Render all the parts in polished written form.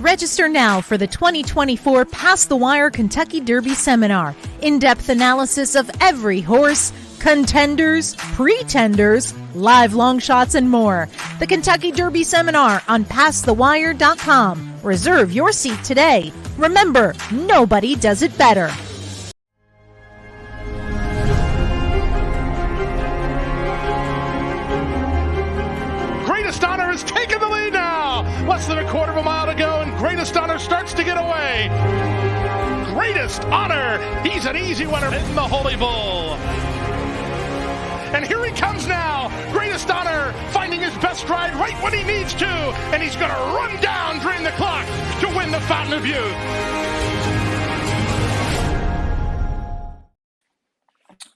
Register now for the 2024 Past the Wire Kentucky Derby Seminar. In-depth analysis of every horse, contenders, pretenders, live long shots, and more. The Kentucky Derby Seminar on PastTheWire.com. Reserve your seat today. Remember, nobody does it better. Greatest Honor has taken the lead now. Less than a quarter of a mile to go, and Greatest Honor starts to get away. Greatest Honor, he's an easy winner in the Holy Bull. And here he comes now. Greatest Honor finding his best stride right when he needs to, and he's going to run down, drain the clock to win the Fountain of Youth.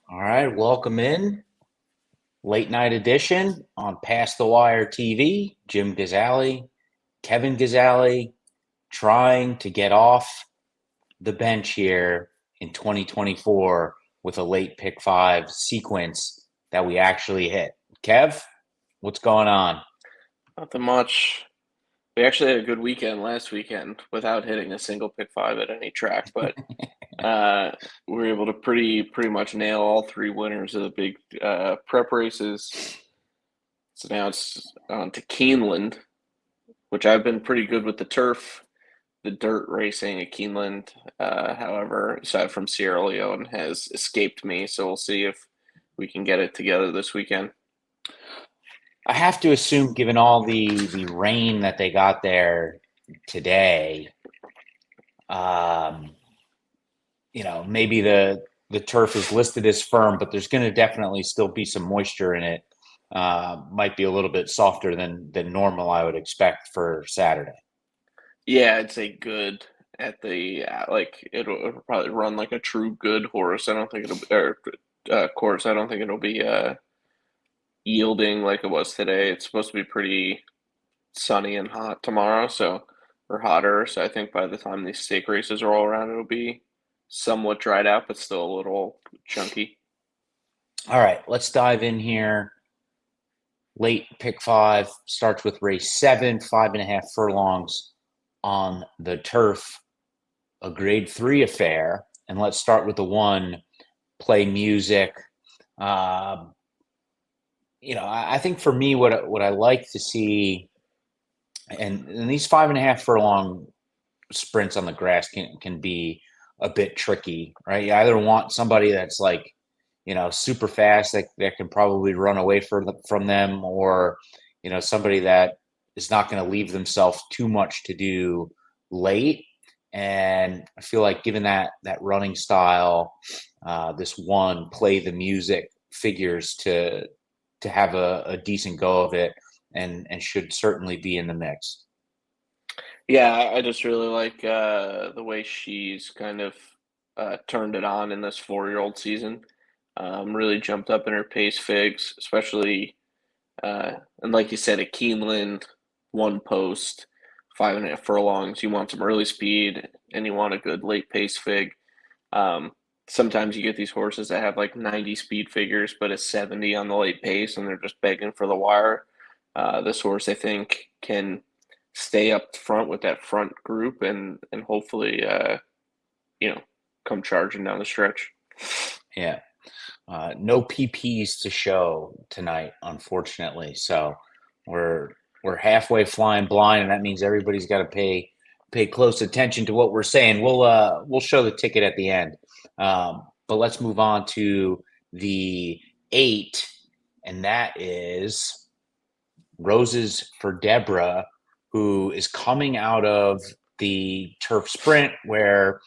All right, welcome in. Late night edition on Past the Wire TV. Jim Gazzale, Kevin Gazzale, trying to get off the bench here in 2024 with a late pick 5 sequence that we actually hit. Kev, what's going on? Nothing much. We actually had a good weekend last weekend without hitting a single pick 5 at any track, but we were able to pretty much nail all 3 winners of the big prep races. So now it's on to Keeneland, which I've been pretty good with the turf. The dirt racing at Keeneland, however, aside from Sierra Leone, has escaped me. So we'll see if we can get it together this weekend. I have to assume, given all the rain that they got there today, maybe the turf is listed as firm, but there's going to definitely still be some moisture in it. Might be a little bit softer than normal, I would expect, for Saturday. Yeah, I'd say good at the it'll probably run like a true good horse. I don't think course. I don't think it'll be yielding like it was today. It's supposed to be pretty sunny and hot tomorrow, or hotter. So I think by the time these stake races are all around, it'll be somewhat dried out, but still a little chunky. All right, let's dive in here. Late pick 5 starts with race 7, 5.5 furlongs on the turf, a grade 3 affair. And let's start with the 1, Play Music. I think for me, what I like to see, and these 5.5 furlong sprints on the grass can be a bit tricky, right? You either want somebody that's like, super fast that can probably run away from them, or, somebody that is not going to leave themselves too much to do late. And I feel like given that running style, this 1, Play the Music, figures to have a decent go of it and should certainly be in the mix. Yeah, I just really like the way she's kind of turned it on in this 4-year-old season. Really jumped up in her pace figs, especially, and like you said, at Keeneland, 1 post, 5.5 furlongs. You want some early speed, and you want a good late pace fig. Sometimes you get these horses that have like 90 speed figures, but a 70 on the late pace, and they're just begging for the wire. This horse, I think, can stay up front with that front group and hopefully, come charging down the stretch. Yeah. No PPs to show tonight, unfortunately. So we're halfway flying blind, and that means everybody's got to pay close attention to what we're saying. We'll show the ticket at the end. But let's move on to the 8, and that is Roses for Deborah, who is coming out of the turf sprint where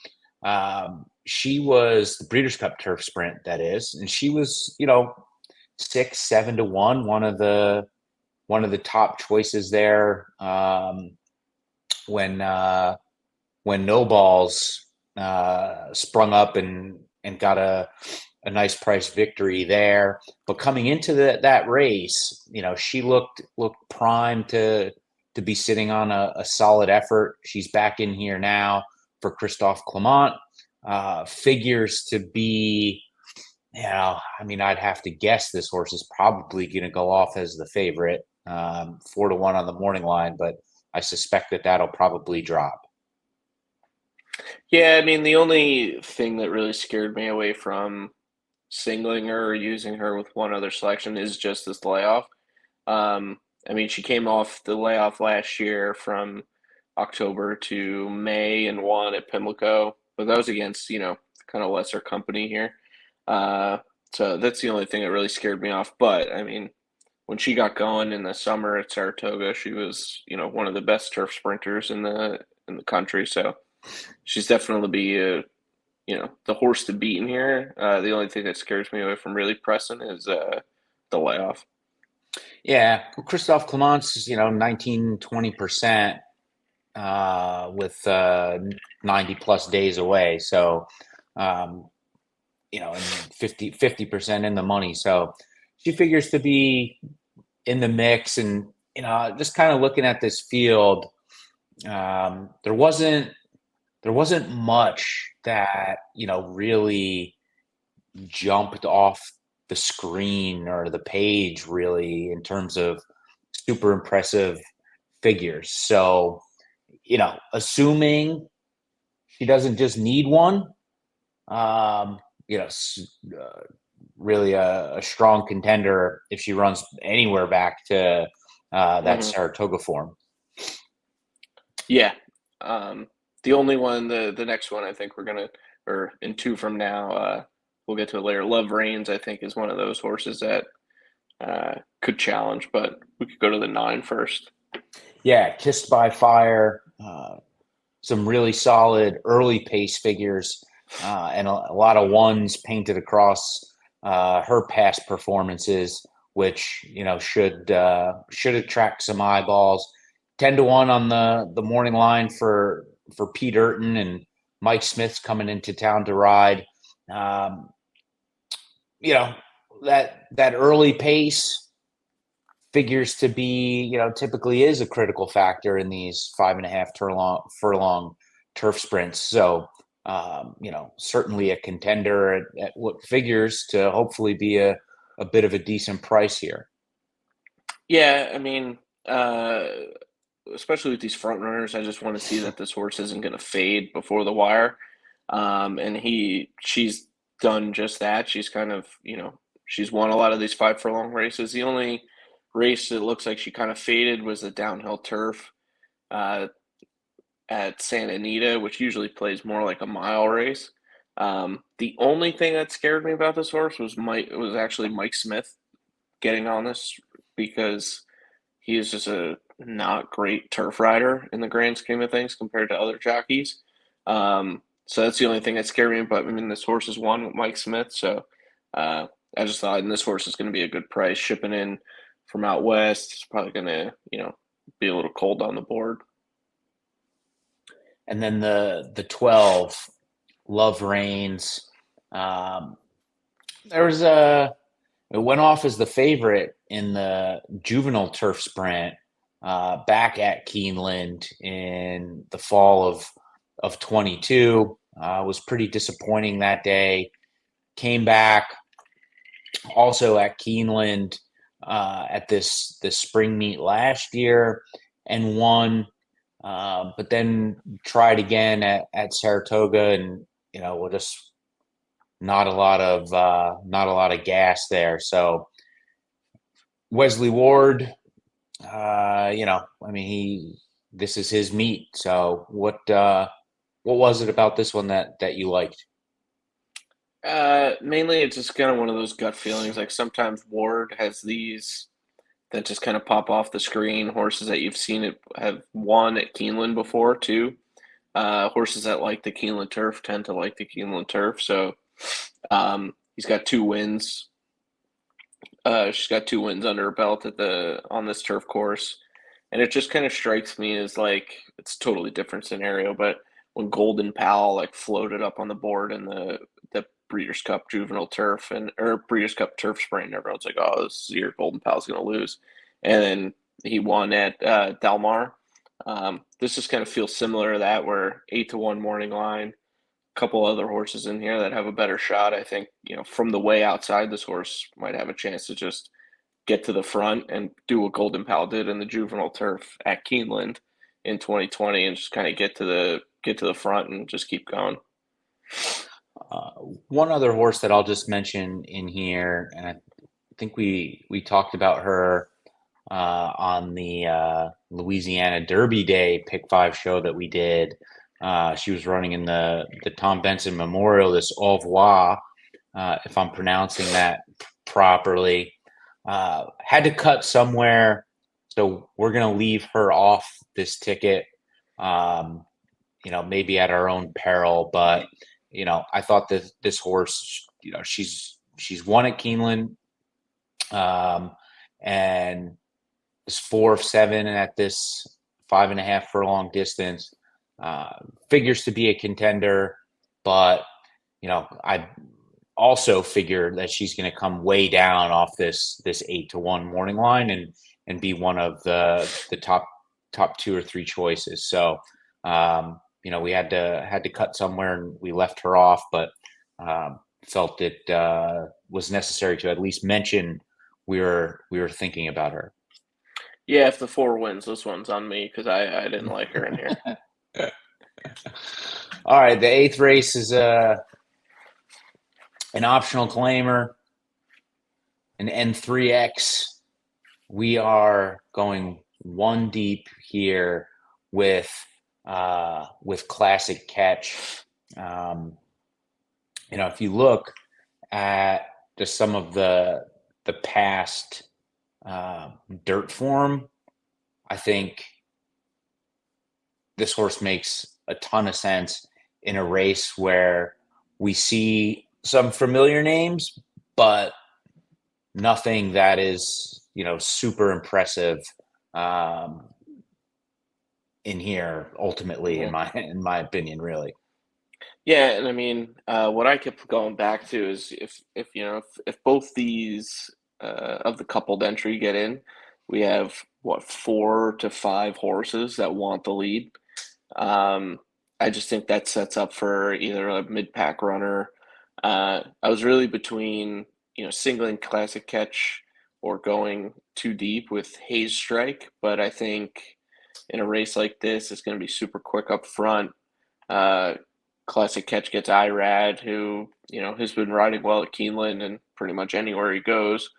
she was the Breeders' Cup turf sprint, that is, and she was, 6-7 to 1, one of the top choices there when No Balls sprung up and got a nice price victory there. But coming into that race, she looked primed to be sitting on a solid effort. She's back in here now for Christophe Clement. Figures to be, I'd have to guess this horse is probably going to go off as the favorite, 4 to 1 on the morning line, but I suspect that that'll probably drop. Yeah, I mean, the only thing that really scared me away from singling her or using her with one other selection is just this layoff. I mean, she came off the layoff last year from October to May and won at Pimlico, but that was against, kind of lesser company here. Uh, so that's the only thing that really scared me off. But I mean, when she got going in the summer at Saratoga, she was, one of the best turf sprinters in the country. So she's definitely the horse to beat in here. The only thing that scares me away from really pressing is the layoff. Yeah, Christophe Clements is 19-20% with 90 plus days away. So and 50% in the money. So she figures to be in the mix. And just kind of looking at this field, there wasn't much that really jumped off the screen or the page really in terms of super impressive figures. So assuming she doesn't just need one, really a strong contender if she runs anywhere back to that Saratoga form. Yeah. The only one, the next one, I think or in 2 from now, we'll get to it later. Love Reigns, I think, is one of those horses that could challenge, but we could go to the 9 first. Yeah, Kissed by Fire, some really solid early pace figures, and a lot of ones painted across her past performances, which should attract some eyeballs. 10-1 on the morning line for Pete Urton, and Mike Smith's coming into town to ride. That early pace figures to be, typically is a critical factor in these 5.5 furlong turf sprints. So, certainly a contender at what figures to hopefully be a bit of a decent price here. Yeah, I mean, especially with these front runners, I just want to see that this horse isn't going to fade before the wire. And she's done just that. She's kind of, she's won a lot of these 5 furlong races. The only race that looks like she kind of faded was the downhill turf at Santa Anita, which usually plays more like a mile race. The only thing that scared me about this horse was actually Mike Smith getting on this, because he is just a not great turf rider in the grand scheme of things compared to other jockeys. So that's the only thing that scared me. But I mean, this horse is won with Mike Smith, so I just thought, and this horse is going to be a good price shipping in from out west. It's probably going to, be a little cold on the board. And then the 12, Love Reigns. It went off as the favorite in the juvenile turf sprint back at Keeneland in the fall of 22. Was pretty disappointing that day. Came back also at Keeneland at this spring meet last year and won, but then tried again at Saratoga, and just not a lot of gas there. So Wesley Ward, this is his meet. So what was it about this one that you liked? Mainly it's just kind of one of those gut feelings. Like sometimes Ward has these that just kind of pop off the screen. Horses that you've seen it have won at Keeneland before too. Horses that like the Keeneland turf tend to like the Keeneland turf. So he's got 2 wins. She's got 2 wins under her belt on this turf course. And it just kind of strikes me as like, it's a totally different scenario, but when Golden Pal like floated up on the board in the Breeders' Cup juvenile turf or Breeders' Cup turf sprint, and everyone's like, oh, this year Golden Pal's going to lose. And then he won at Del Mar. This just kind of feels similar to that, where 8-1 morning line, a couple other horses in here that have a better shot. I think, from the way outside, this horse might have a chance to just get to the front and do what Golden Pal did in the juvenile turf at Keeneland. in 2020 and just kind of get to the front and just keep going. One other horse that I'll just mention in here, and I think we talked about her on the Louisiana Derby Day Pick 5 show that we did. She was running in the Tom Benson Memorial, this Au revoir, if I'm pronouncing that properly. Had to cut somewhere, so we're going to leave her off this ticket, maybe at our own peril. But, I thought that this horse, she's won at Keeneland, and is 4 of 7 at this 5.5 furlong distance. Figures to be a contender, but I also figure that she's going to come way down off this 8-1 morning line and be one of the top 2 or 3 choices. So we had to cut somewhere, and we left her off, but felt it was necessary to at least mention we were thinking about her. Yeah, if the 4 wins, this one's on me because I didn't like her in here. All right, the 8th race is an optional claimer, an N3X. We are going 1 deep here with Classic Catch. If you look at just some of the past dirt form, I think this horse makes a ton of sense in a race where we see some familiar names, but nothing that is, super impressive in here ultimately, in my opinion, really. Yeah, and I mean, what I kept going back to is if both these of the coupled entry get in, we have 4 to 5 horses that want the lead. I just think that sets up for either a mid-pack runner. I was really between singling Classic Catch or going too deep with Hayes Strike, but I think in a race like this, it's going to be super quick up front. Classic Catch gets Irad, who has been riding well at Keeneland and pretty much anywhere he goes.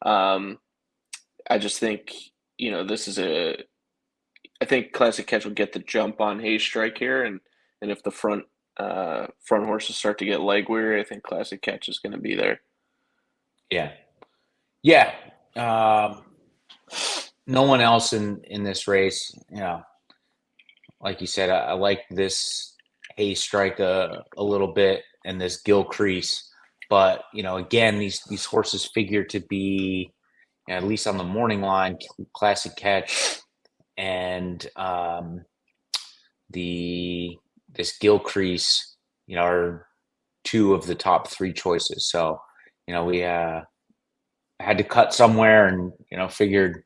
I just think this is I think Classic Catch will get the jump on Hayes Strike here, and if the front horses start to get leg weary, I think Classic Catch is going to be there. Yeah. No one else in this race. Like you said, I like this Hayes Strike a little bit and this Gill Crease, but again, these horses figure to be at least on the morning line, Classic Catch and this Gill Crease, are 2 of the top 3 choices. So, we had to cut somewhere, and figured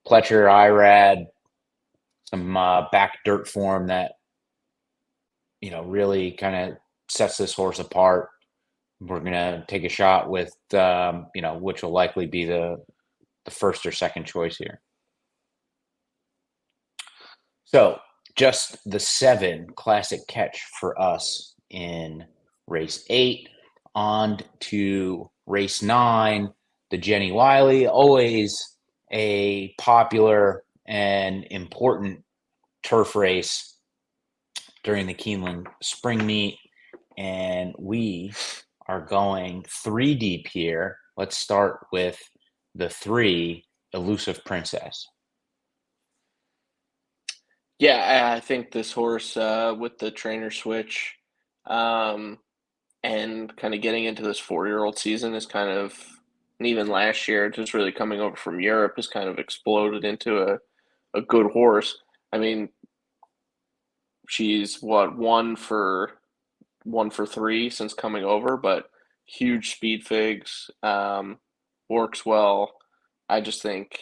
Pletcher, Irad, some back dirt form that really kind of sets this horse apart. We're gonna take a shot with which will likely be the first or second choice here. So just the 7 Classic Catch for us in race 8. On to race 9, the Jenny Wiley, always a popular and important turf race during the Keeneland Spring Meet, and we are going 3 deep here. Let's start with the 3, Elusive Princess. Yeah, I think this horse with the trainer switch and kind of getting into this 4-year-old season is kind of, and even last year, just really coming over from Europe, has kind of exploded into a good horse. I mean, she's 1 for 3 since coming over, but huge speed figs, works well. I just think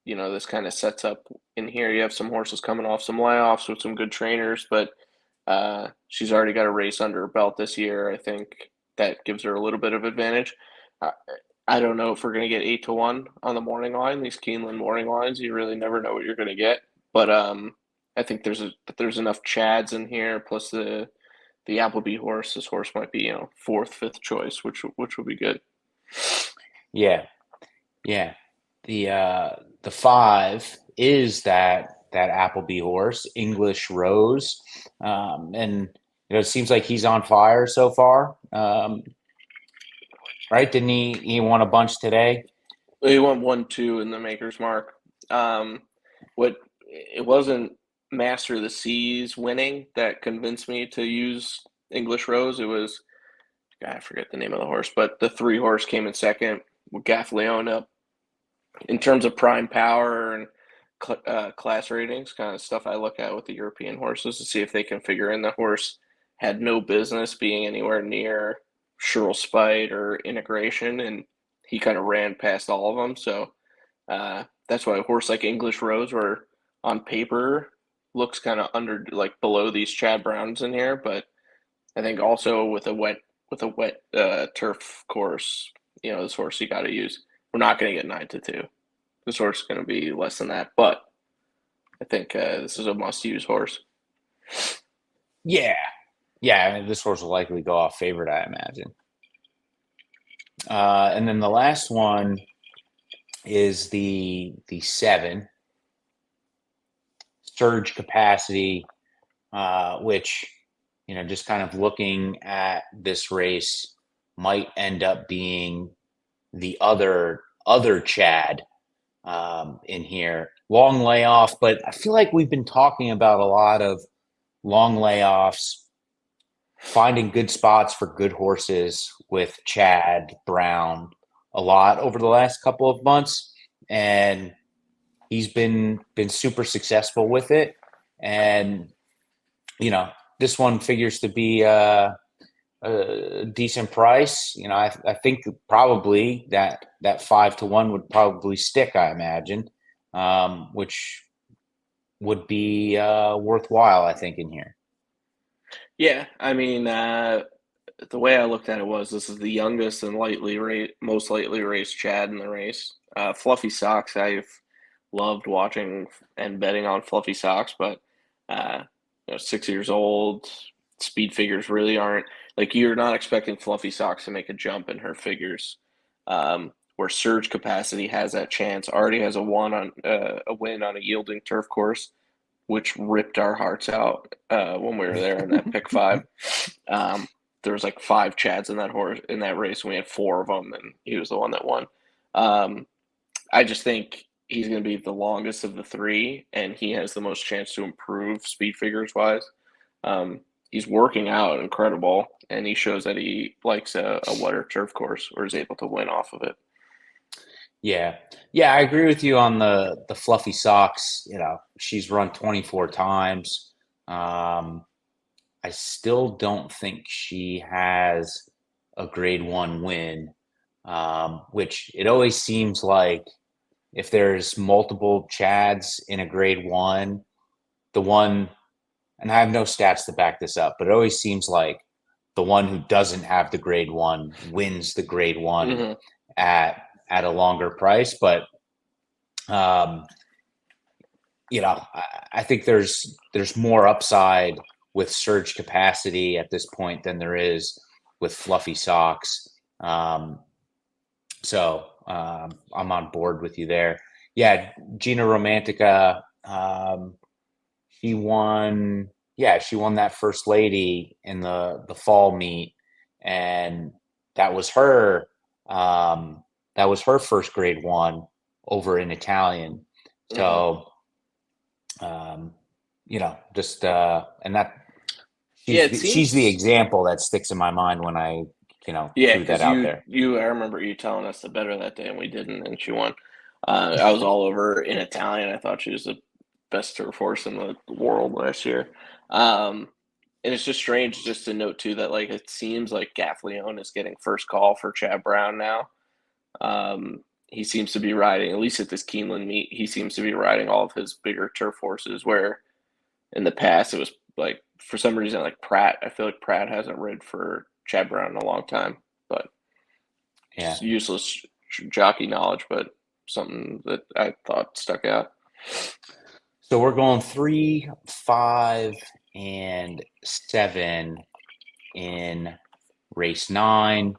this kind of sets up in here. You have some horses coming off some layoffs with some good trainers, but she's already got a race under her belt this year. I think that gives her a little bit of advantage. I don't know if we're going to get 8-1 on the morning line. These Keeneland morning lines, you really never know what you're going to get. But I think there's enough Chads in here, plus the Appleby horse. This horse might be, fourth, fifth choice, which would be good. Yeah, yeah. The 5 is that Appleby horse, English Rose, and it seems like he's on fire so far. Right? Didn't he won a bunch today? He won 1-2 in the Maker's Mark. What it wasn't Master of the Seas winning that convinced me to use English Rose. It was, I forget the name of the horse, but the 3 horse came in second with Gazzale up. In terms of prime power and class ratings, kind of stuff I look at with the European horses to see if they can figure in the horse had no business being anywhere near Sherrill Spite or Integration, and he kind of ran past all of them. So that's why a horse like English Rose, where on paper looks kind of under, like below these Chad Browns in here, but I think also with a wet turf course, this horse you got to use. We're not going to get 9-2. This horse is going to be less than that, but I think this is a must-use horse. Yeah, I mean, this horse will likely go off favorite, I imagine. And then the last one is the 7 Surge Capacity, which just kind of looking at this race might end up being the other Chad in here. Long layoff, but I feel like we've been talking about a lot of long layoffs, finding good spots for good horses with Chad Brown a lot over the last couple of months, and he's been super successful with it. And this one figures to be a decent price. I think probably that 5-1 would probably stick, I imagine, which would be worthwhile, I think, in here. Yeah, I mean, the way I looked at it was this is the youngest and most lightly raced Chad in the race. Fluffy Socks, I've loved watching and betting on Fluffy Socks, but 6 years old, speed figures really aren't, like, you're not expecting Fluffy Socks to make a jump in her figures. Where Surge Capacity has that chance, already has a win on a yielding turf course, which ripped our hearts out when we were there in that pick 5. There was like 5 Chads in that race, and we had 4 of them, and he was the one that won. I just think he's going to be the longest of the 3, and he has the most chance to improve speed figures wise. He's working out incredible, and he shows that he likes a wetter turf course or is able to win off of it. Yeah, I agree with you on the Fluffy Socks. She's run 24 times. I still don't think she has a grade 1 win, which it always seems like if there's multiple Chads in a grade 1, the one, and I have no stats to back this up, but it always seems like the one who doesn't have the grade 1 wins the grade 1 at a longer price. But I think there's more upside with Surge Capacity at this point than there is with Fluffy Socks. So I'm on board with you there. Yeah, Gina Romantica, she won that First Lady in the fall meet, and that was her first grade 1 over in Italian. So and that she's the example that sticks in my mind when I threw that out there. I remember you telling us to bet her that day, and we didn't, and she won. I was all over in Italian. I thought she was the best turf horse in the world last year. And it's just strange just to note too that, like, it seems like Gaffleone is getting first call for Chad Brown now. He seems to be riding, at least at this Keeneland meet, he seems to be riding all of his bigger turf horses, where in the past it was like, for some reason, like Pratt. I feel like Pratt hasn't rid for Chad Brown in a long time, but yeah, useless jockey knowledge, but something that I thought stuck out. So we're going 3, 5, and 7 in race 9.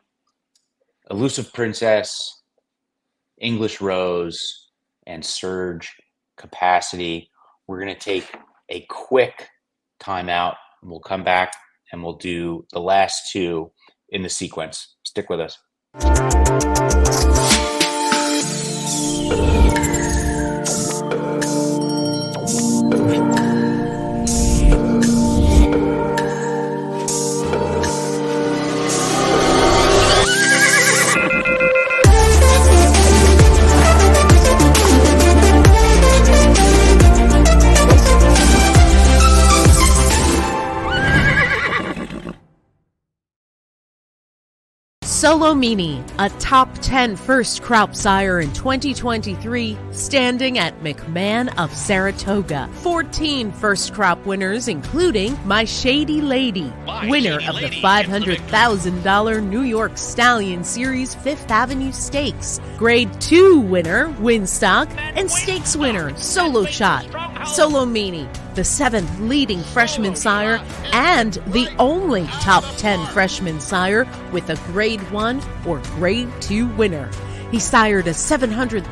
Elusive Princess, English Rose, and Surge Capacity. We're going to take a quick timeout. We'll come back and we'll do the last 2 in the sequence. Stick with us. Solo Mini, a top 10 first crop sire in 2023, standing at McMahon of Saratoga. 14 first crop winners, including My Shady Lady, winner of the $500,000 New York Stallion Series 5th Avenue Stakes, Grade 2 winner, Winstock, and Stakes winner, Solo Shot. Solo Mini, the 7th leading freshman sire and the only top 10 freshman sire with a Grade 1 or Grade 2 winner. He sired a $700,000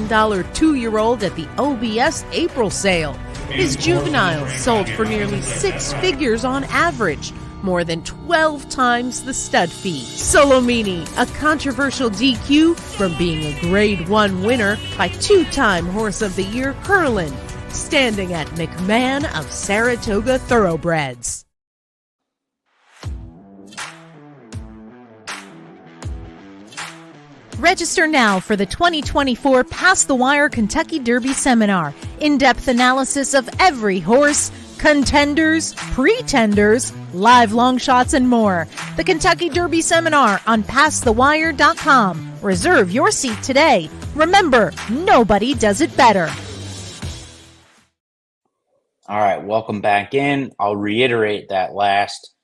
2-year-old at the OBS April sale. His juveniles sold for nearly 6 figures on average, more than 12 times the stud fee. Solo Mini, a controversial DQ from being a Grade 1 winner by 2-time Horse of the Year Curlin, standing at McMahon of Saratoga Thoroughbreds. Register now for the 2024 Pass the Wire Kentucky Derby Seminar. In-depth analysis of every horse, contenders, pretenders, live long shots, and more. The Kentucky Derby Seminar on PassTheWire.com. Reserve your seat today. Remember, nobody does it better. All right, welcome back in. I'll reiterate that last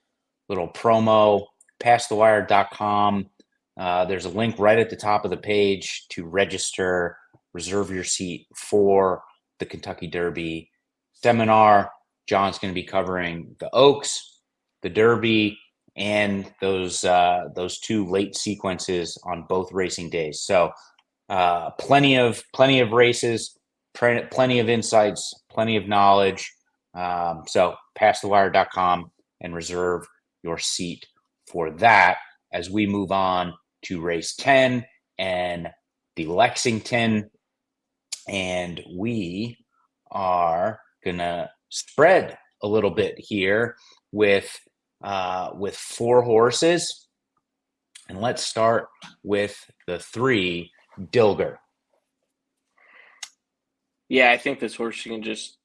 little promo, PassTheWire.com. There's a link right at the top of the page to register, reserve your seat for the Kentucky Derby Seminar. John's going to be covering the Oaks, the Derby, and those 2 late sequences on both racing days. So plenty of races, plenty of insights, plenty of knowledge. So PassTheWire.com and reserve your seat for that as we move on to race 10 and the Lexington. And we are going to spread a little bit here with 4 horses. And let's start with the 3, Dilger. Yeah, I think this horse can just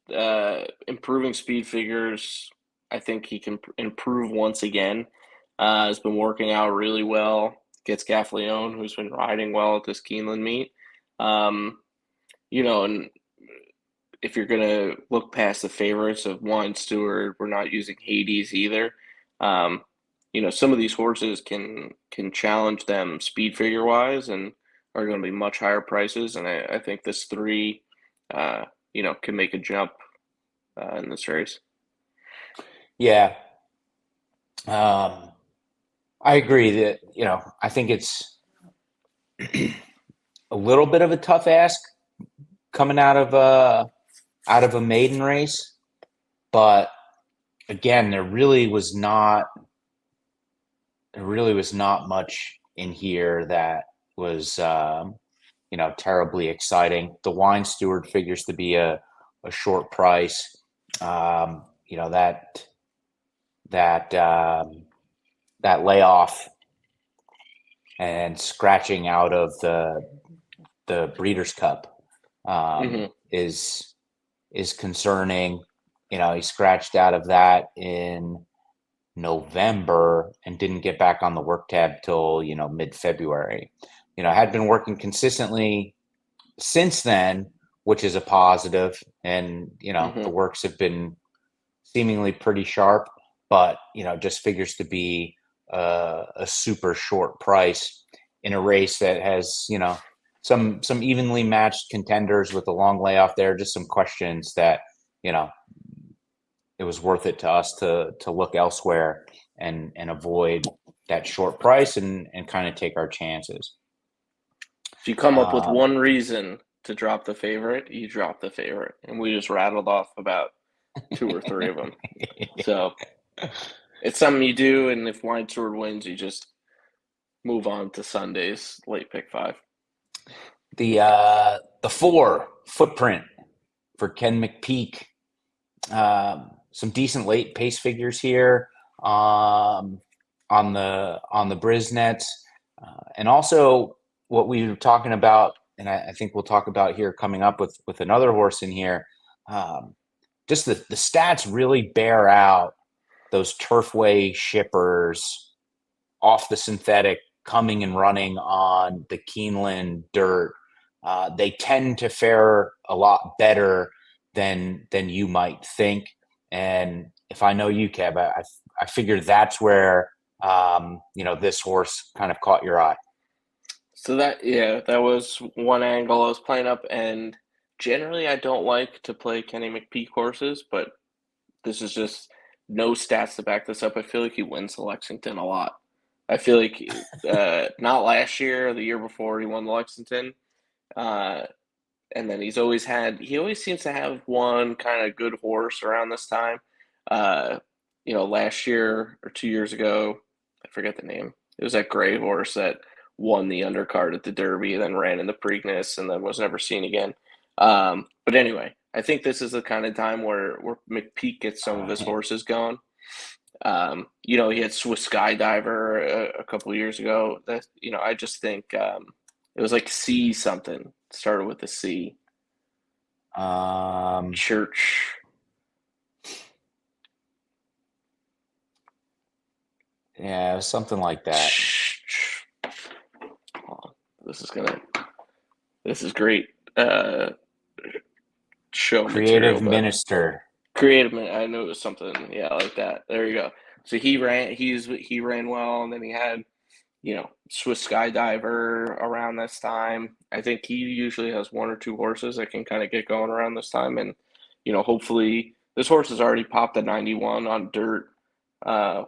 improving speed figures. I think he can improve once again. Has been working out really well. Gets Gaffleone, who's been riding well at this Keeneland meet. And if you're going to look past the favorites of Wine Stewart, we're not using Hades either. Some of these horses can challenge them speed figure wise and are going to be much higher prices. And I think this 3, can make a jump in this race. Yeah. I agree that, I think it's a little bit of a tough ask coming out of a maiden race, but again, there really was not much in here that was terribly exciting. The Wine Steward figures to be a short price. That layoff and scratching out of the Breeders' Cup is concerning. He scratched out of that in November and didn't get back on the work tab till mid-February. Had been working consistently since then, which is a positive, and the works have been seemingly pretty sharp, but just figures to be a super short price in a race that has some evenly matched contenders with a long layoff there. Just some questions that it was worth it to us to look elsewhere and avoid that short price and kind of take our chances. If you come up with one reason to drop the favorite, you drop the favorite. And we just rattled off about 2 or 3 of them. So it's something you do, and if Wine Sword wins, you just move on to Sunday's late pick 5. The 4 Footprint for Ken McPeak. Some decent late pace figures here on the Brisnets, and also what we were talking about, and I think we'll talk about here coming up with another horse in here. Just the stats really bear out those Turfway shippers off the synthetic coming and running on the Keeneland dirt. They tend to fare a lot better than you might think. And if I know you, Kev, I figured that's where this horse kind of caught your eye. So that was one angle I was playing up, and generally I don't like to play Kenny McPeak horses, but this is just no stats to back this up. I feel like he wins the Lexington a lot. I feel like not last year, the year before he won the Lexington. And then he always seems to have one kind of good horse around this time. Last year or 2 years ago, I forget the name. It was that gray horse that won the undercard at the Derby, then ran in the Preakness, and then was never seen again. But anyway, I think this is the kind of time where McPeak gets some of his horses going. He had Swiss Skydiver a couple of years ago. That I just think it was like C something. Started with a C. Church. Yeah, it was something like that. This is great. Show Creative minister. Creative. I knew it was something. Yeah, like that. There you go. So he ran well, and then he had, Swiss Skydiver around this time. I think he usually has 1 or 2 horses that can kind of get going around this time. And, hopefully this horse has already popped a 91 on dirt,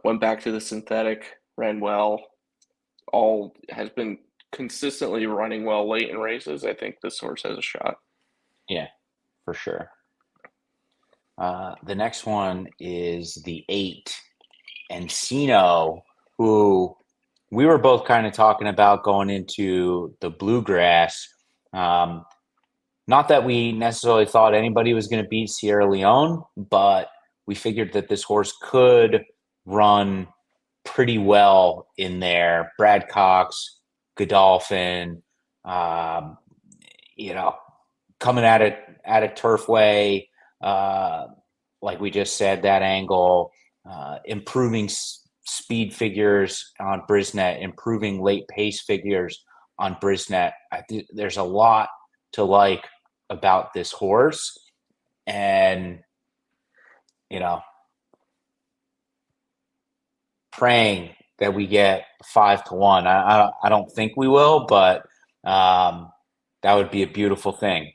went back to the synthetic, ran well, has been consistently running well late in races. I think this horse has a shot. Yeah, for sure. The next one is the 8, Encino, who we were both kind of talking about going into the Bluegrass. Not that we necessarily thought anybody was going to beat Sierra Leone, but we figured that this horse could run pretty well in there. Brad Cox, Godolphin, coming at it Turfway, like we just said, that angle, improving speed figures on Brisnet, improving late pace figures on Brisnet. There's a lot to like about this horse, and praying that we get 5-1. I don't think we will, but that would be a beautiful thing.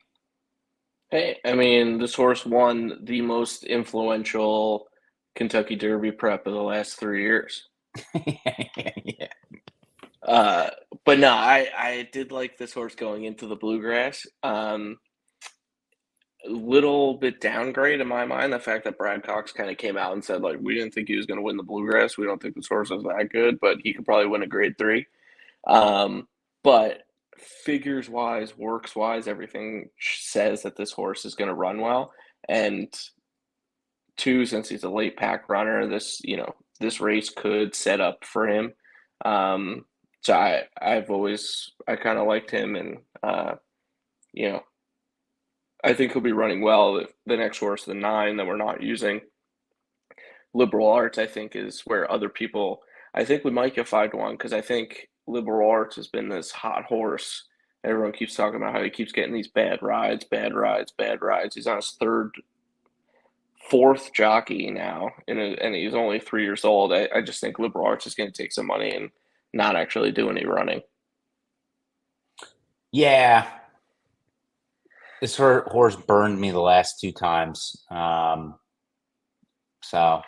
Hey, I mean, this horse won the most influential Kentucky Derby prep of the last 3 years. Yeah. But no, I did like this horse going into the Bluegrass. A little bit downgrade in my mind, the fact that Brad Cox kind of came out and said, like, we didn't think he was going to win the Bluegrass. We don't think this horse is that good, but he could probably win a grade 3. But figures wise, works wise, everything says that this horse is going to run well. And 2, since he's a late pack runner, this race could set up for him. So I kind of liked him, and I think he'll be running well. The next horse, the 9 that we're not using, Liberal Arts, I think is where other people. I think we might get 5-1 because I think Liberal Arts has been this hot horse. Everyone keeps talking about how he keeps getting these bad rides. He's on his 4th jockey now, and he's only 3 years old. I just think Liberal Arts is going to take some money and not actually do any running. Yeah. This horse burned me the last 2 times. So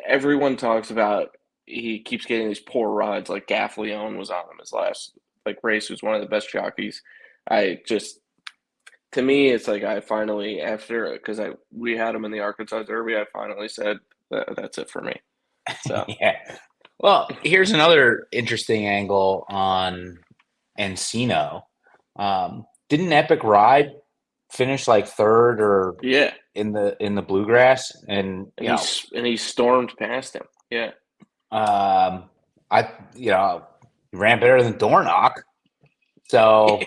everyone talks about he keeps getting these poor rides. Like Gaffleone was on him his last race. Who's one of the best jockeys. To me, it's like I finally because we had him in the Arkansas Derby. I finally said that's it for me. So yeah. Well, here's another interesting angle on Encino. Didn't Epic Ride finish like 3rd or in the Bluegrass, and he stormed past him. Yeah. Ran better than Dornock. So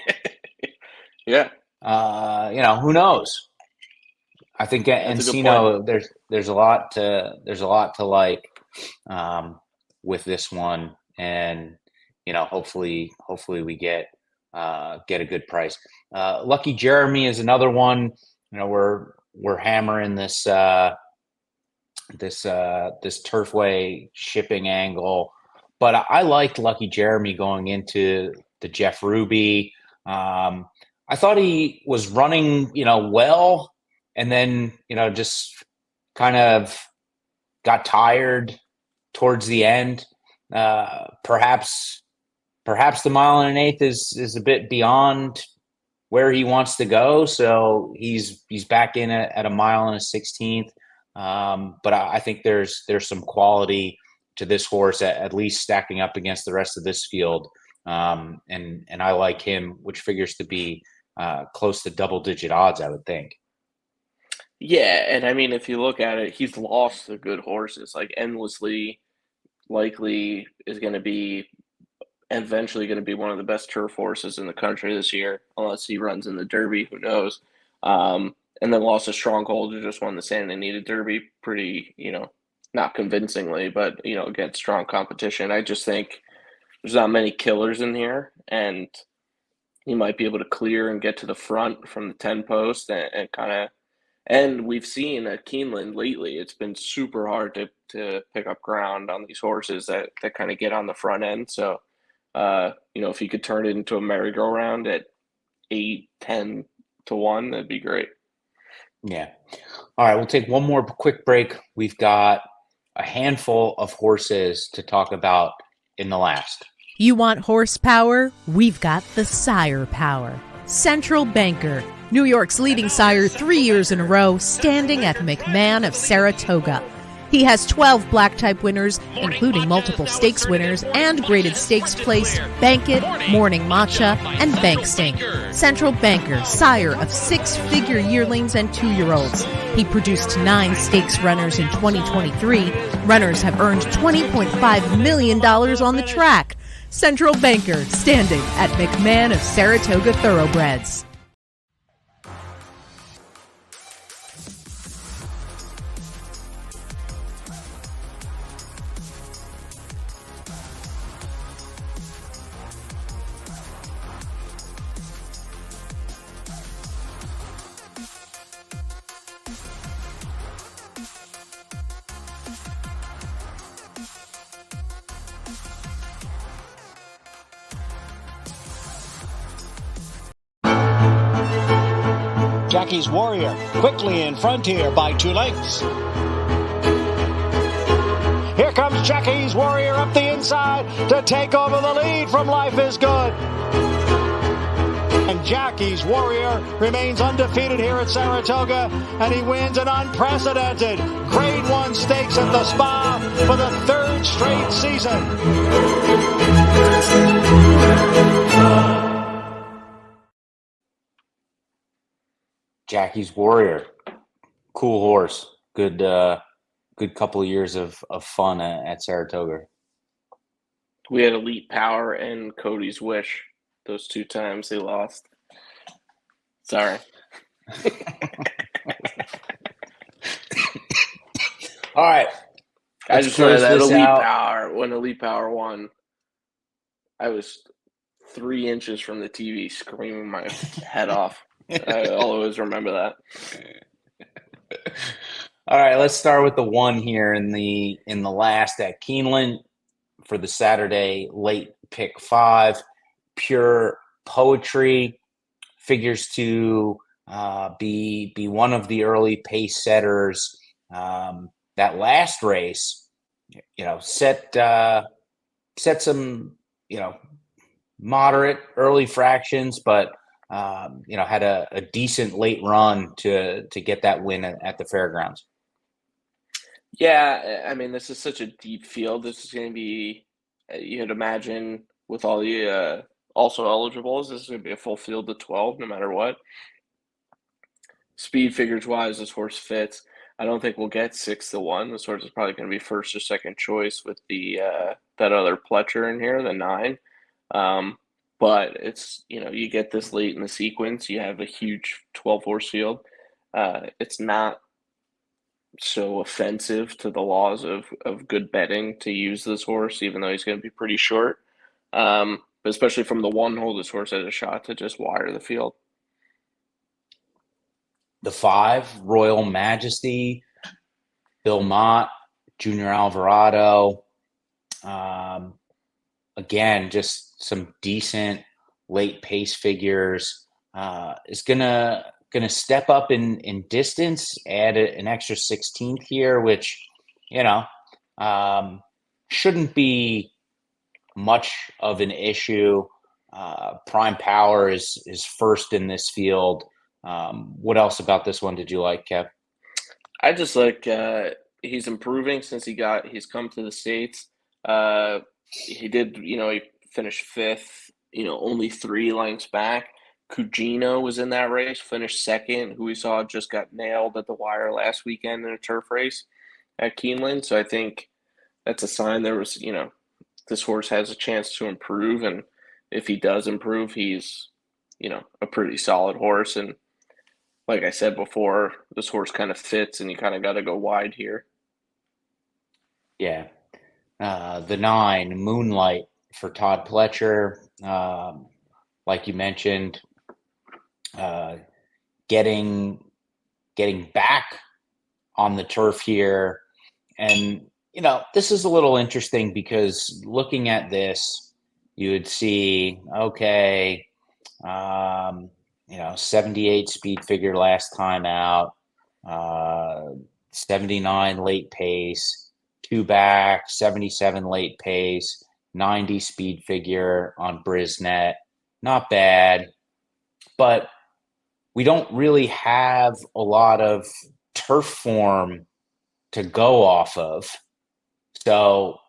yeah. Who knows? I think Encino, there's a lot to like with this one, and hopefully we get a good price. Lucky Jeremy is another one. We're hammering this Turfway shipping angle, but I liked Lucky Jeremy going into the Jeff Ruby. I thought he was running, well, and then, just kind of got tired towards the end. Perhaps the 1.8 miles is a bit beyond where he wants to go, so he's back in at 1 1/16. But I think there's some quality to this horse, at least stacking up against the rest of this field. And I like him, which figures to be close to double-digit odds, I would think. Yeah, and I mean, if you look at it, he's lost the good horses. Like Endlessly likely is going to be eventually going to be one of the best turf horses in the country this year, unless he runs in the Derby. Who knows? And then lost a Stronghold, who just won the Santa Anita Derby pretty, not convincingly, but, against strong competition. I just think there's not many killers in here, and he might be able to clear and get to the front from the 10 post and kind of. And we've seen at Keeneland lately, it's been super hard to pick up ground on these horses that kind of get on the front end. So, if you could turn it into a merry-go-round at 8-10 to 1, that'd be great. Yeah. All right, we'll take one more quick break. We've got a handful of horses to talk about in the last. You want horsepower? We've got the Sire Power. Central Banker, New York's leading sire 3 years in a row, standing at McMahon of Saratoga. He has 12 black type winners, including multiple stakes winners and graded stakes placed Bank It, Morning Matcha, and Bank Sting. Central Banker, sire of 6-figure yearlings and 2-year-olds. He produced 9 stakes runners in 2023. Runners have earned $20.5 million on the track. Central Banker, standing at McMahon of Saratoga Thoroughbreds. Jackie's Warrior quickly in front here by 2 lengths. Here comes Jackie's Warrior up the inside to take over the lead from Life is Good. And Jackie's Warrior remains undefeated here at Saratoga, and he wins an unprecedented Grade 1 stakes at the Spa for the 3rd straight season. Jackie's Warrior, cool horse. Good couple of years of fun at Saratoga. We had Elite Power and Cody's Wish. Those 2 times they lost. Sorry. All right. I just remember that Elite Power, when Elite Power won, I was 3 inches from the TV screaming my head off. I'll always remember that. All right, let's start with the one here in the last at Keeneland for the Saturday late pick 5. Pure Poetry figures to be one of the early pace setters. That last race, set some, moderate early fractions, but had a decent late run to get that win at the fairgrounds. Yeah, I mean, this is such a deep field. This is going to be, you'd imagine, with all the also eligibles, this is going to be a full field of 12 no matter what. Speed figures wise, this horse fits. I don't think we'll get 6-1. This horse is probably going to be first or second choice with the that other Pletcher in here, the 9. But it's, you get this late in the sequence, you have a huge 12-horse field. It's not so offensive to the laws of good betting to use this horse, even though he's going to be pretty short. But especially from the 1 hole, this horse has a shot to just wire the field. The 5, Royal Majesty, Bill Mott, Junior Alvarado. Again, just some decent late pace figures. Is gonna step up in distance, add an extra 16th here, which shouldn't be much of an issue. Prime Power is first in this field. What else about this one did you like, Kev? I just like he's improving since he's come to the States. He did, he finished 5th, only 3 lengths back. Cugino was in that race, finished 2nd, who we saw just got nailed at the wire last weekend in a turf race at Keeneland. So I think that's a sign there was, this horse has a chance to improve. And if he does improve, he's, a pretty solid horse. And like I said before, this horse kind of fits and you kind of got to go wide here. Yeah. The 9, Moonlight for Todd Pletcher. Like you mentioned, getting back on the turf here. And, this is a little interesting because looking at this, you would see, okay, 78 speed figure last time out, 79 late pace, 2 back, 77 late pace, 90 speed figure on Brisnet. Not bad, but we don't really have a lot of turf form to go off of. So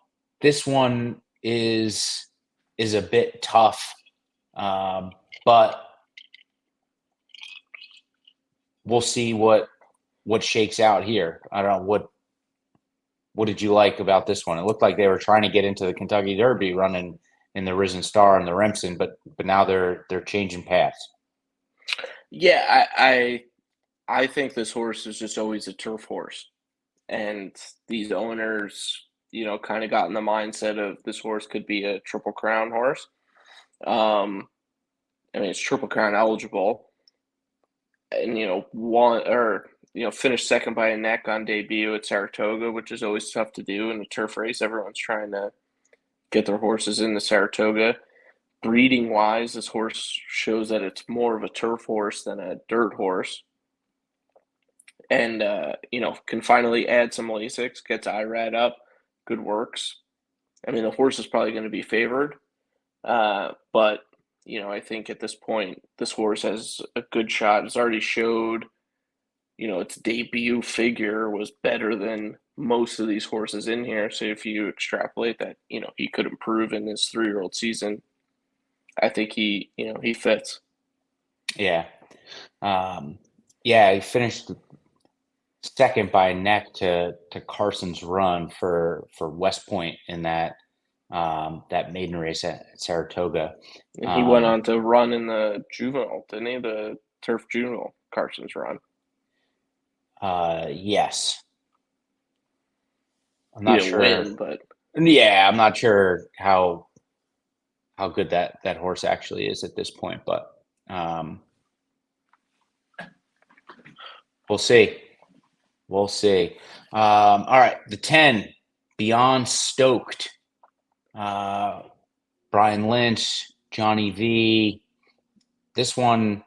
this one is a bit tough, but we'll see what shakes out here. I don't know what did you like about this one? It looked like they were trying to get into the Kentucky Derby running in the Risen Star and the Remsen, but now they're changing paths. Yeah, I think this horse is just always a turf horse, and these owners, kind of got in the mindset of this horse could be a Triple Crown horse. It's Triple Crown eligible, and finished 2nd by a neck on debut at Saratoga, which is always tough to do in a turf race. Everyone's trying to get their horses into Saratoga. Breeding wise, this horse shows that it's more of a turf horse than a dirt horse. And, can finally add some Lasix, gets IRAD up, good works. I mean, the horse is probably going to be favored. But, I think at this point, this horse has a good shot. It's already showed, its debut figure was better than most of these horses in here. So if you extrapolate that, he could improve in his 3-year-old season, I think he fits. Yeah. He finished 2nd by a neck to Carson's Run for West Point in that maiden race at Saratoga. And he went on to run in the juvenile, didn't he? The turf juvenile, Carson's Run. Yes. I'm not sure. Win, but yeah, I'm not sure how good that horse actually is at this point, but we'll see. We'll see. All right, the 10, Beyond Stoked. Brian Lynch, Johnny V. This one,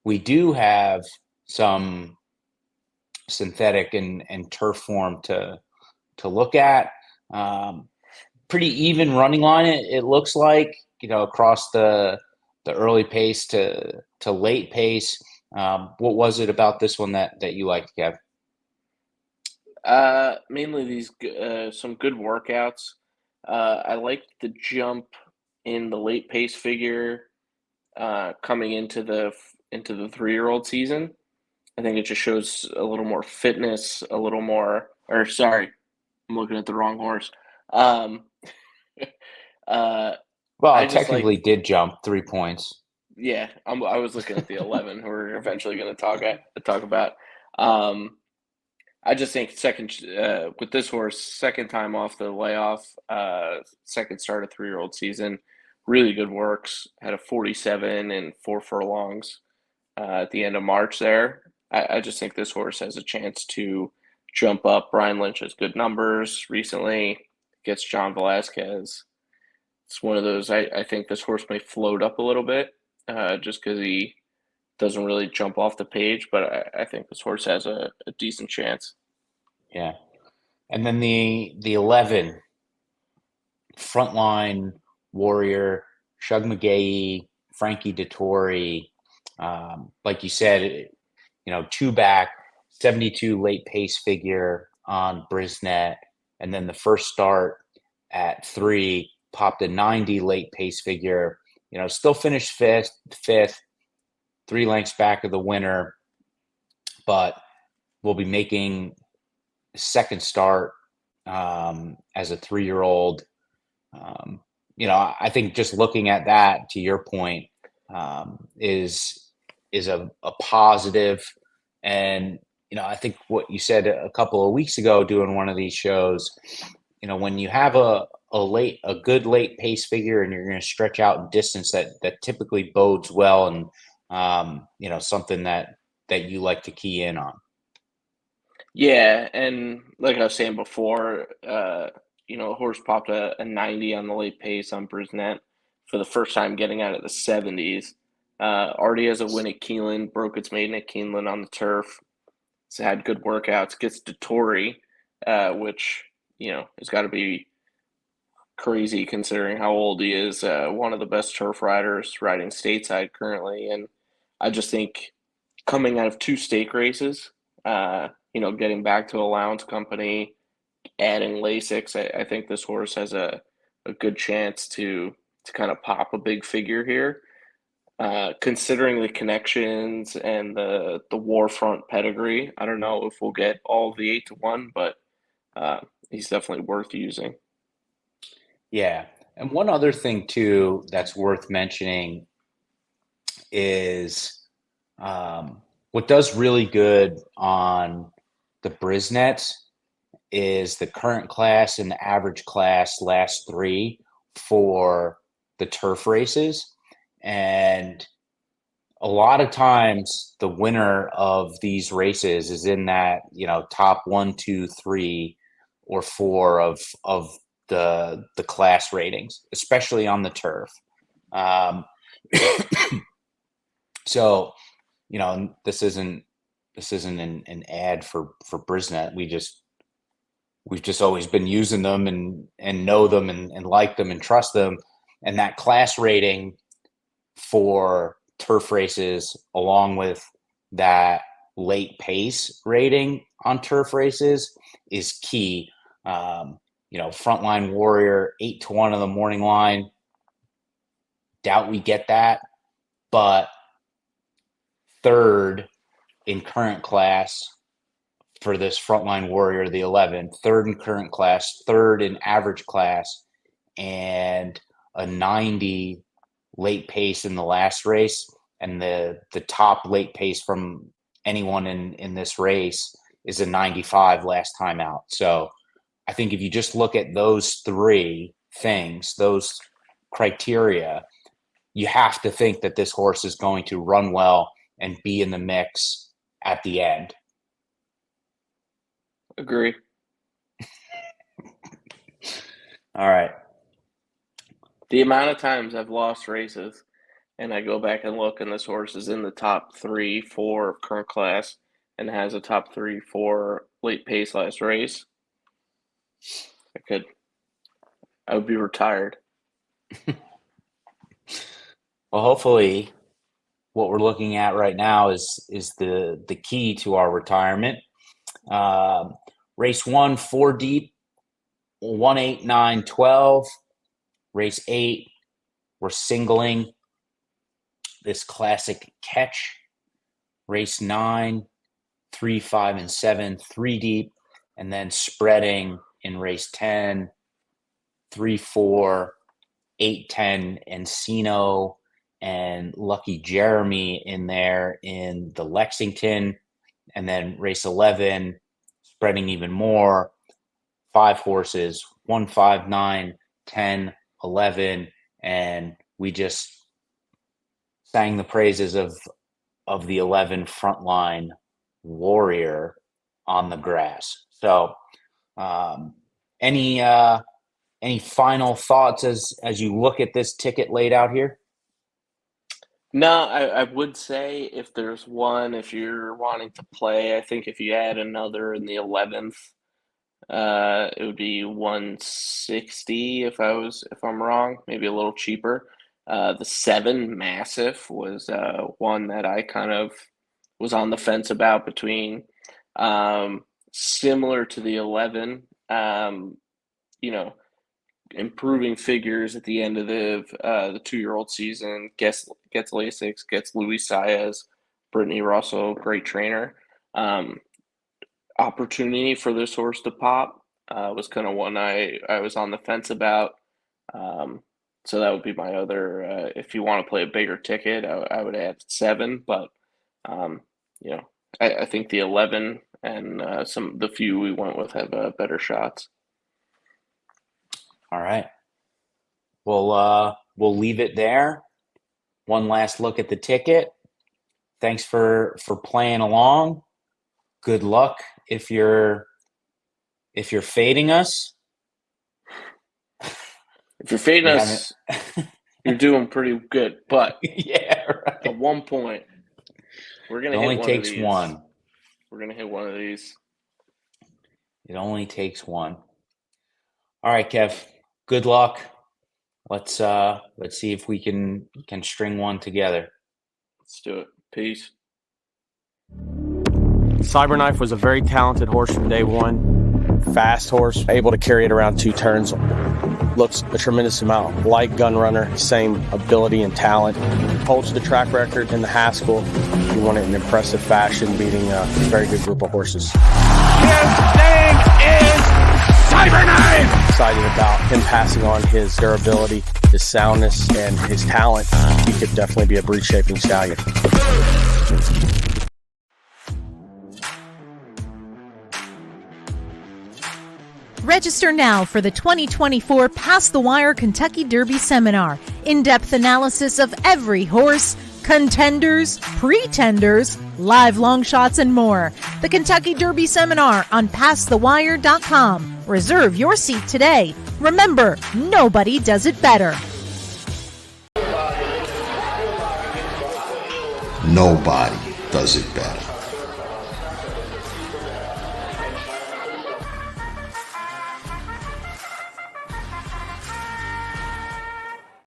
we do have some synthetic and turf form to look at. Pretty even running line, it looks like, across the early pace to late pace. What was it about this one that you liked, Kev? Mainly these some good workouts. I liked the jump in the late pace figure coming into the 3-year-old season. I think it just shows a little more fitness, a little more. Or sorry, I'm looking at the wrong horse. Um, Well, I it just technically like, did jump 3 points. yeah, I was looking at the 11 who we're eventually going to talk about. Um, I just think with this horse, second time off the layoff, second start of 3-year-old season, really good works. Had a 47 and 4 furlongs at the end of March there. I just think this horse has a chance to jump up. Brian Lynch has good numbers recently, gets John Velasquez. It's one of those, I think this horse may float up a little bit just because he doesn't really jump off the page, but I think this horse has a decent chance. Yeah. And then the 11, Frontline Warrior, Shug McGahee, Frankie Dettori. Like you said, two back, 72 late pace figure on Brisnet. And then the first start at 3 popped a 90 late pace figure. Still finished fifth, 3 lengths back of the winner, but we'll be making second start as a 3-year-old. I think just looking at that, to your point, is a positive. And I think what you said a couple of weeks ago doing one of these shows, when you have a good late pace figure and you're going to stretch out in distance, that typically bodes well, and something that you like to key in on. Yeah, and like I was saying before, horse popped a 90 on the late pace on Brisnet for the first time getting out of the 70s. Already has a win at Keeneland, broke its maiden at Keeneland on the turf. It's had good workouts. Gets Dettori, which, has got to be crazy considering how old he is. One of the best turf riders riding stateside currently. And I just think coming out of 2 stake races, getting back to allowance company, adding Lasix, I think this horse has a good chance to kind of pop a big figure here. Considering the connections and the war front pedigree, I don't know if we'll get all of the 8-1, but he's definitely worth using. Yeah. And one other thing too that's worth mentioning is what does really good on the Brisnets is the current class and the average class last 3 for the turf races. And a lot of times the winner of these races is in that, top 1, 2, 3, or 4 of the class ratings, especially on the turf. So, this isn't an ad for Brisnet. We've just always been using them and know them and like them and trust them. And that class rating for turf races, along with that late pace rating on turf races, is key. Frontline Warrior 8-1 on the morning line. Doubt we get that, but third in current class for this Frontline Warrior, the 11, third in current class, third in average class, and a 90 late pace in the last race. And the top late pace from anyone in this race is a 95 last time out. So I think if you just look at those 3 things, those criteria, you have to think that this horse is going to run well and be in the mix at the end. Agree. All right. The amount of times I've lost races and I go back and look, and this horse is in the top 3, 4 of current class and has a top 3, 4 late pace last race, I would be retired. Well, hopefully what we're looking at right now is the key to our retirement. Race 1, 4 deep, 1, 8, 9, 12. Race 8, we're singling this classic catch. Race 9, 3, 5, and 7, 3 deep, and then spreading in race 10, 3, 4, 8, 10, Encino and Lucky Jeremy in there in the Lexington, and then race 11, spreading even more, 5 horses, 1, 5, 9, 10, 11, and we just sang the praises of the 11 frontline warrior on the grass. So any final thoughts as you look at this ticket laid out here? No, I would say if there's one, if you're wanting to play, I think if you add another in the 11th, it would be 160 if I'm wrong, maybe a little cheaper. The 7 Massive was one that I kind of was on the fence about between similar to the 11, improving figures at the end of the 2-year-old season, gets Lasix, gets Luis Saez, Brittany Russell, great trainer. Opportunity for this horse to pop was kind of one I was on the fence about. So that would be my other, if you want to play a bigger ticket, I would add 7, but I think the 11 and the few we went with have better shots. All right. We'll leave it there. One last look at the ticket. Thanks for playing along. Good luck if you're fading us. If you're fading us, you're doing pretty good. But yeah, right. At one point, we're gonna. It only takes one. We're gonna hit one of these. It only takes one. All right, Kev. Good luck. Let's see if we can string one together. Let's do it. Peace. Cyberknife was a very talented horse from day one. Fast horse, able to carry it around 2 turns. Looks a tremendous amount like Gun Runner, same ability and talent. Holds the track record in the Haskell. He won it in impressive fashion, beating a very good group of horses. His name is Cyberknife! Excited about him passing on his durability, his soundness, and his talent. He could definitely be a breed-shaping stallion. Register now for the 2024 Past the Wire Kentucky Derby Seminar. In-depth analysis of every horse, contenders, pretenders, live long shots, and more. The Kentucky Derby Seminar on PastTheWire.com. Reserve your seat today. Remember, nobody does it better. Nobody does it better.